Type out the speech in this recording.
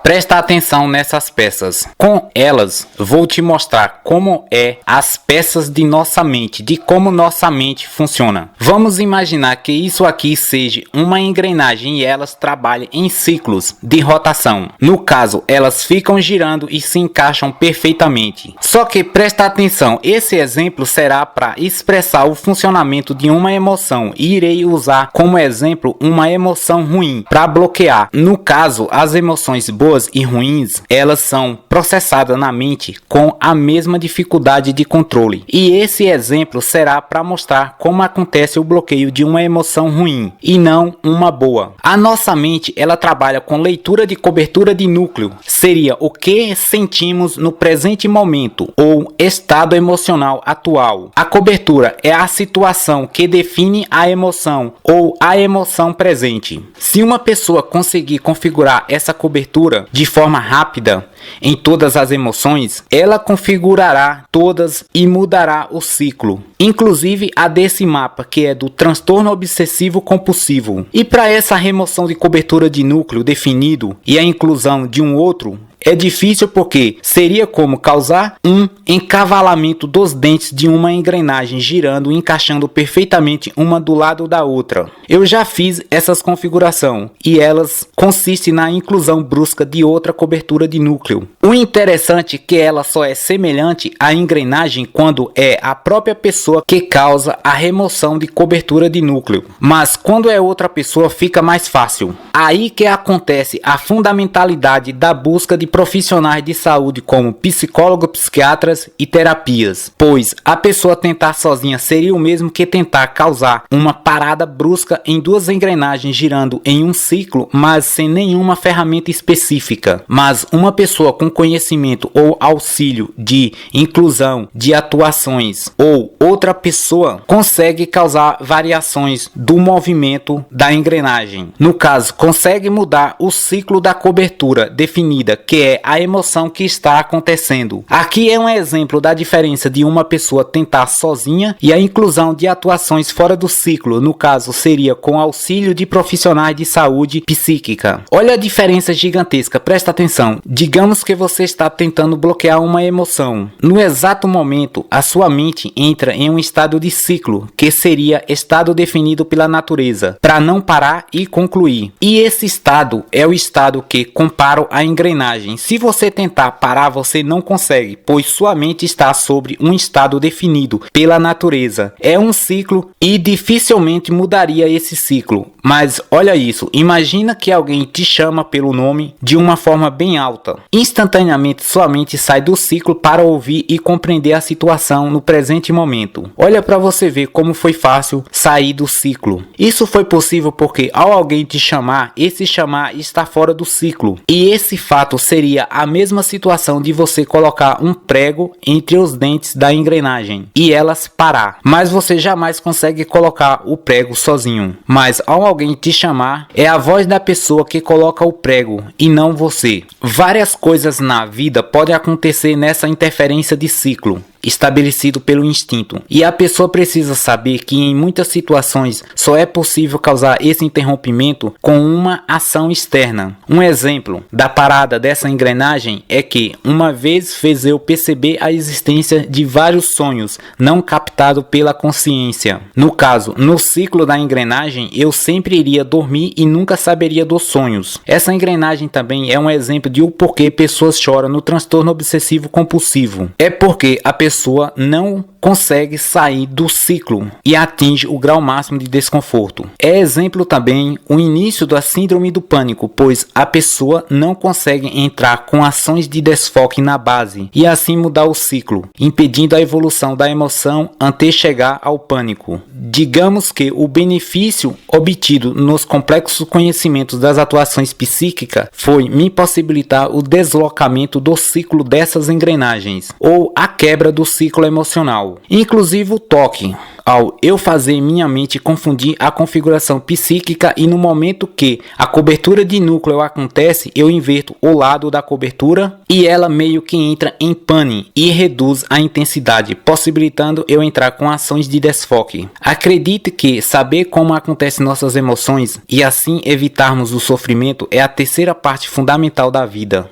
Presta atenção nessas peças. Com elas, vou te mostrar como as peças de nossa mente, de como nossa mente funciona. Vamos imaginar que isso aqui seja uma engrenagem e elas trabalhem em ciclos de rotação. No caso, elas ficam girando e se encaixam perfeitamente. Só que presta atenção, esse exemplo será para expressar o funcionamento de uma emoção e irei usar como exemplo uma emoção ruim para bloquear. No caso, as emoções boas e ruins, elas são processadas na mente com a mesma dificuldade de controle. E esse exemplo será para mostrar como acontece o bloqueio de uma emoção ruim e não uma boa. A nossa mente, ela trabalha com leitura de cobertura de núcleo. Seria o que sentimos no presente momento ou estado emocional atual. A cobertura é a situação que define a emoção ou a emoção presente. Se uma pessoa conseguir configurar essa cobertura de forma rápida em todas as emoções, ela configurará todas e mudará o ciclo, inclusive a desse mapa que é do transtorno obsessivo compulsivo. E para essa remoção de cobertura de núcleo definido e a inclusão de um outro, é difícil porque seria como causar um encavalamento dos dentes de uma engrenagem girando e encaixando perfeitamente uma do lado da outra. Eu já fiz essas configurações e elas consistem na inclusão brusca de outra cobertura de núcleo. O interessante é que ela só é semelhante à engrenagem quando é a própria pessoa que causa a remoção de cobertura de núcleo. Mas quando é outra pessoa fica mais fácil. Aí que acontece a fundamentalidade da busca de profissionais de saúde como psicólogos, psiquiatras e terapias, pois a pessoa tentar sozinha seria o mesmo que tentar causar uma parada brusca em duas engrenagens girando em um ciclo, mas sem nenhuma ferramenta específica. Mas uma pessoa com conhecimento ou auxílio de inclusão de atuações ou outra pessoa consegue causar variações do movimento da engrenagem. No caso, consegue mudar o ciclo da cobertura definida, que é a emoção que está acontecendo. Aqui é um exemplo da diferença de uma pessoa tentar sozinha e a inclusão de atuações fora do ciclo, no caso seria com auxílio de profissionais de saúde psíquica. Olha a diferença gigantesca, presta atenção. Digamos que você está tentando bloquear uma emoção. No exato momento, a sua mente entra em um estado de ciclo, que seria estado definido pela natureza, para não parar e concluir. E esse estado é o estado que compara a engrenagem. Se você tentar parar, você não consegue, pois sua mente está sobre um estado definido pela natureza. É um ciclo e dificilmente mudaria esse ciclo. Mas olha isso, imagina que alguém te chama pelo nome de uma forma bem alta. Instantaneamente sua mente sai do ciclo para ouvir e compreender a situação no presente momento. Olha para você ver como foi fácil sair do ciclo. Isso foi possível porque ao alguém te chamar, esse chamar está fora do ciclo. E esse fato seria a mesma situação de você colocar um prego entre os dentes da engrenagem e elas parar. Mas você jamais consegue colocar o prego sozinho. Mas ao alguém te chamar, é a voz da pessoa que coloca o prego e não você. Várias coisas na vida podem acontecer nessa interferência de ciclo estabelecido pelo instinto. E a pessoa precisa saber que em muitas situações só é possível causar esse interrompimento com uma ação externa. Um exemplo da parada dessa engrenagem é que uma vez fez eu perceber a existência de vários sonhos não captados pela consciência. No caso, no ciclo da engrenagem, eu sempre iria dormir e nunca saberia dos sonhos. Essa engrenagem também é um exemplo de o porquê pessoas choram no transtorno obsessivo compulsivo. É porque a pessoa não consegue sair do ciclo e atinge o grau máximo de desconforto. É exemplo também o início da síndrome do pânico, pois a pessoa não consegue entrar com ações de desfoque na base e assim mudar o ciclo, impedindo a evolução da emoção até chegar ao pânico. Digamos que o benefício obtido nos complexos conhecimentos das atuações psíquicas foi me possibilitar o deslocamento do ciclo dessas engrenagens ou a quebra do do ciclo emocional, inclusive o toque. Ao eu fazer minha mente confundir a configuração psíquica e no momento que a cobertura de núcleo acontece, eu inverto o lado da cobertura e ela meio que entra em pane e reduz a intensidade, possibilitando eu entrar com ações de desfoque. Acredite que saber como acontecem nossas emoções e assim evitarmos o sofrimento é a terceira parte fundamental da vida.